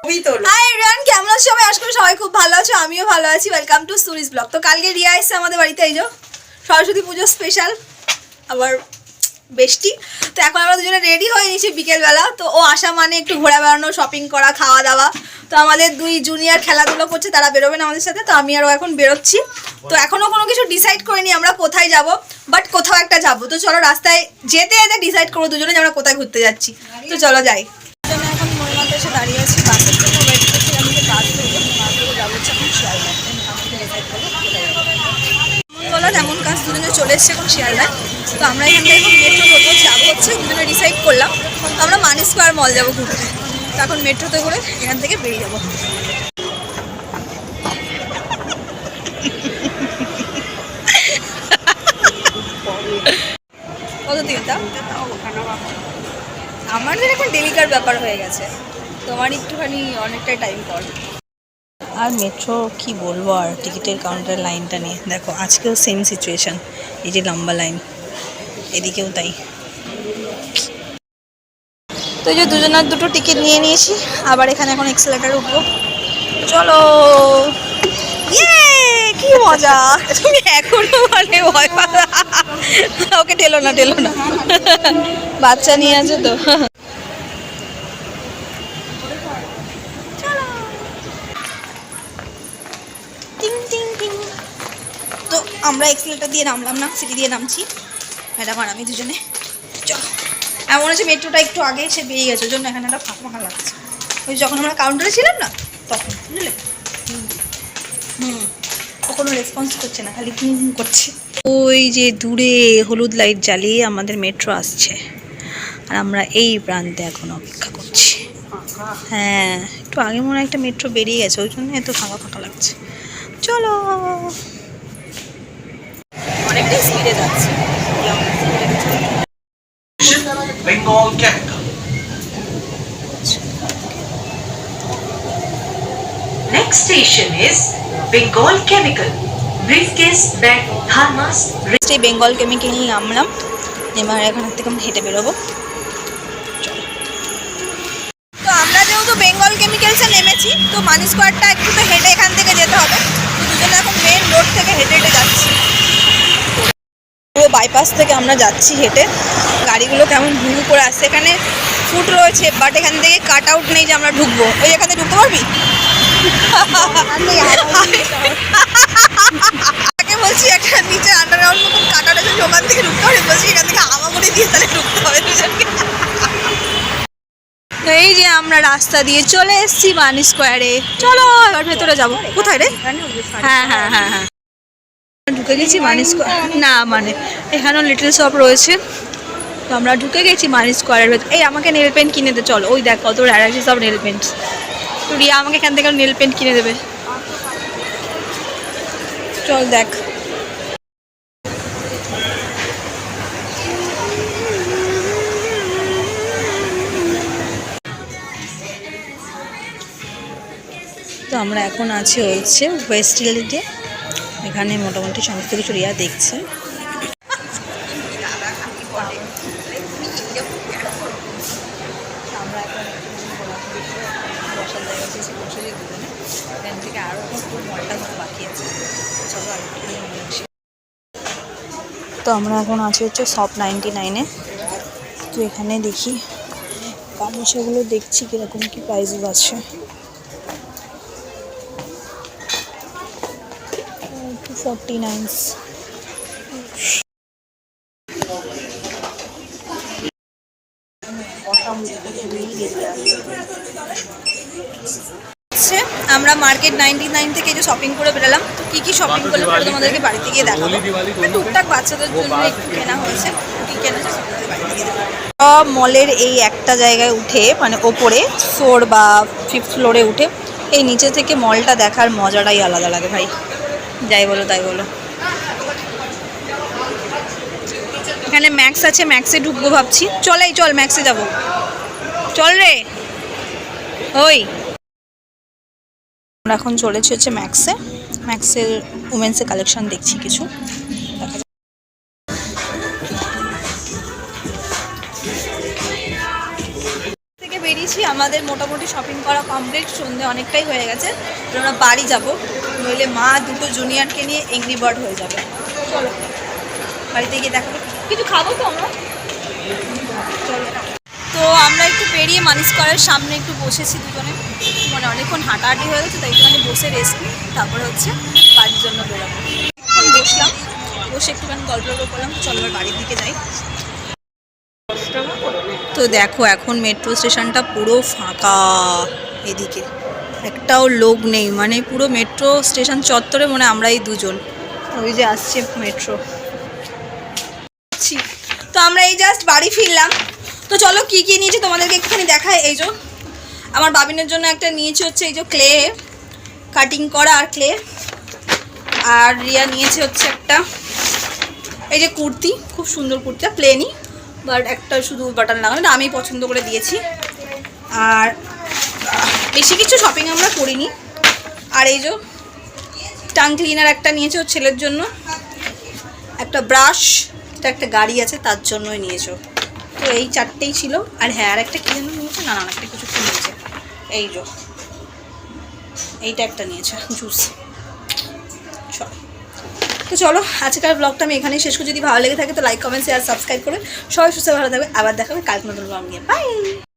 Hi everyone, কেমন আছো সবাই? আশা করি সবাই খুব ভালো আছো, আমিও ভালো আছি। ওয়েলকাম টু সুরিস ব্লগ। তো কালকে রিয়া এসছে আমাদের বাড়িতে, এই যে সরস্বতী পুজো স্পেশাল, আবার বেষ্টি। তো এখন আমরা দুজনে রেডি হয়ে নিয়েছি বিকেলবেলা। তো ও আসা মানে একটু ঘোরা বেড়ানো, শপিং করা, খাওয়া দাওয়া। তো আমাদের দুই জুনিয়র খেলাধুলো করছে, তারা বেরোবেন আমাদের সাথে। তো আমি আরও এখন বেরোচ্ছি। তো এখনও কোনো কিছু ডিসাইড করিনি আমরা কোথায় যাব, বাট কোথাও একটা যাবো। তো চলো রাস্তায় যেতে যেতে ডিসাইড করবো দুজনে যে আমরা কোথায় ঘুরতে যাচ্ছি। তো চলো যাই। এখন মহিমাতে এসে দাঁড়িয়ে আছি, বাসের জন্য ওয়েট করছি। আমি যে বাস ধরবো, বাস ধরে যাবো হচ্ছে এখন শিয়ালদায়। বলো তেমন কাজ, দুজনে চলে এসছে এখন শিয়ালদায়। তো আমরা এখান থেকে এখন মেট্রো ধরবো, যাবো হচ্ছে দুজনে ডিসাইড করলাম। তো আমরা মানি স্কোয়ার মল যাবো ঘুরতে। তো এখন মেট্রোতে করে এখান থেকে বেরিয়ে যাবো। কত দিনটা আমাদের এখন ডেলিকার ব্যাপার হয়ে গেছে, তোমার একটুখানি অনেকটাই টাইম পর। আর মেট্রো কি বলবো, আর টিকিটের কাউন্টারের লাইনটা নিয়ে দেখো, আজকেও সেম সিচুয়েশান। এই যে লম্বা লাইন, এদিকেও তাই। তো এই যে দুজনের দুটো টিকিট নিয়ে নিয়েছি, আবার এখানে এখন এক্সেলেটার উঠবো। চলো, ইয়ে কি মজা! তুমি এখনো মানে ভয় পালা, ওকে ঠেলো না ঠেলো না, বাচ্চা নিয়ে আছে তো। তো আমরা এক্সেলেটার দিয়ে নামলাম না, সিটি দিয়ে নামছি ম্যাডাম আর আমি দুজনে। চলো, এমন হচ্ছে মেট্রোটা একটু আগে এসে বেরিয়ে গেছে, ওই জন্য এখানে একটা ফাঁকা ফাঁকা লাগছে। ওই যখন আমরা কাউন্টারে ছিলাম না তখন, বুঝলে? ও কোনো রেসপন্স করছে না, খালি করছে। ওই যে দূরে হলুদ লাইট জ্বালিয়ে আমাদের মেট্রো আসছে, আর আমরা এই প্রান্তে এখন অপেক্ষা করছি। হ্যাঁ, একটু আগে মনে হয় একটা মেট্রো বেরিয়ে গেছে, ওই জন্য এত ফাঁকা ফাঁকা লাগছে। চলো, অনেকটাই স্পিডে যাচ্ছে। Bengal Chemical. Next station is Bengal Chemical. Briefcase, bag, thermos. এই বেঙ্গল কেমিক্যাল নামলাম, এবার এখান থেকে আমরা হেঁটে বেরোবো। তো আমরা যেহেতু বেঙ্গল কেমিক্যালসে নেমেছি, তো মানি স্কোয়ারটা একটু তো হেঁটে এখান থেকে যেতে হবে। তো দুজনে এখন মেন রোড থেকে হেঁটে হেঁটে যাচ্ছি। পুরো বাইপাস থেকে আমরা যাচ্ছি হেঁটে। গাড়িগুলো কেমন ঘুরু করে আসছে, এখানে ফুট রয়েছে, বাট এখান থেকে কাট আউট নেই যে আমরা ঢুকবো। ওই এখানে ঢুকতে পারবি? তাকে বলছি একটা নিচে আন্ডারগ্রাউন্ড মতন কাটা রয়েছে, ওখান থেকে ঢুকতে পারবি? বলছি এখান থেকে হামাগুড়ি দিয়ে তাহলে ঢুকতে হবে দুজনকে। তো এই যে আমরা রাস্তা দিয়ে চলে এসেছি মানি স্কোয়ারে। চলো এবার ভেতরে যাবো। কোথায় রে? হ্যাঁ হ্যাঁ হ্যাঁ হ্যাঁ, ঢুকে গেছি মানি স্কোয়ার। না মানে এখানেও লিটল শপ রয়েছে। তো আমরা ঢুকে গেছি মানি স্কোয়ারের ভেতর। এই আমাকে নেল পেন্ট কিনে দে, চলো। ওই দেখ কত ভ্যারাইটিস সব নেল পেন্ট। তো রিয়া আমাকে এখান থেকে নেল পেন্ট কিনে দেবে, চল দেখ। তো আমরা এখন আছি হচ্ছে ওয়েস্ট হিলতে। এখানে মোটামুটি সমস্ত কিছু রিয়া দেখছে। আমরা এখন বসার জায়গা এসে বসে যে দুজনে, এখান থেকে আরও খুব মলটা বাকি আছে। চলো আর তো আমরা এখন আছি হচ্ছে শপ 99-এ। তো এখানে দেখি গামছাগুলো, দেখছি কীরকম কী প্রাইসেস আছে। 249। আমরা মার্কেট 99 থেকে যে শপিং করে বেরোলাম। তো কী কী শপিং করলে পরে তোমাদেরকে বাড়িতে গিয়ে দেখাবো। টুকটাক বাচ্চাদের জন্য একটু কেনা হয়েছে, কী কেনা বাড়িতে গিয়ে দেখাবো। সব মলের এই একটা জায়গায় উঠে, মানে ওপরে 4 বা 5th ফ্লোরে উঠে এই নিচে থেকে মলটা দেখার মজাটাই আলাদা লাগে ভাই, যাই বলো তাই বলো। এখানে ম্যাক্স আছে, ম্যাক্সে ঢুকবো ভাবছি। চলেই চল, ম্যাক্সে যাবো, চল রে। ওই আমরা এখন চলেছি হচ্ছে ম্যাক্সে। ম্যাক্সের উমেন্সের কালেকশন দেখছি কিছু। থেকে বেরিয়ে নিয়েছি, আমাদের মোটামুটি শপিং করা কমপ্লিট, সন্ধে অনেকটাই হয়ে গেছে। আমরা বাড়ি যাব, নইলে মা দুটো জুনিয়রকে নিয়ে এংরি বার্ড হয়ে যাবে। চলো বাড়িতে গিয়ে দেখাবো, কিছু খাবো তো আমরা। চলো, তো আমরা একটু পেরিয়ে মানিস করার সামনে একটু বসেছি দুজনে, মানে অনেকক্ষণ হাঁটাহাঁটি হয়ে গেছে, তাই একটুখানি বসে রেস্ট নিই, তারপরে হচ্ছে বাড়ির জন্য বেরোবো। বসলাম, বসে একটুখানি গল্প করলাম। চলো এবার বাড়ির দিকে যাই। তো দেখো এখন মেট্রো স্টেশনটা পুরো ফাঁকা, এদিকে একটাও লোক নেই, মানে পুরো মেট্রো স্টেশন চত্বরে মনে আমরাই দুজন। ওই যে আসছে মেট্রো। তো আমরা এই জাস্ট বাড়ি ফিরলাম। তো চলো কি কি নিয়েছি তোমাদেরকে একটুখানি দেখায়। এই যে আমার বাবিনের জন্য একটা নিয়েছি হচ্ছে এই যে ক্লে, কাটিং করা আর ক্লে। আর রিয়া নিয়েছে হচ্ছে একটা এই যে কুর্তি, খুব সুন্দর কুর্তিটা, প্লেনই বাট একটা শুধু বাটন লাগানো, আমি পছন্দ করে দিয়েছি। আর বেশি কিছু শপিং আমরা করিনি। আর এই যে টাং ক্লিনার একটা নিয়েছে ওর ছেলের জন্য, একটা ব্রাশ, এটা একটা গাড়ি আছে তার জন্যই নিয়েছো। তো এই চারটেই ছিল। আর হ্যাঁ আর একটা কী যেন নিয়েছে, না একটা কিছু নিয়েছে, এই যে এইটা একটা নিয়েছে জুস। চলো, তো চলো আজকের ব্লগটা আমি এখানেই শেষ করি। যদি ভালো লেগে থাকে তো লাইক কমেন্ট শেয়ার সাবস্ক্রাইব করে সবাই সুস্থ ভালো থাকবে। আবার দেখাবে কালকে নতুন ব্লগ নিয়ে। বাই।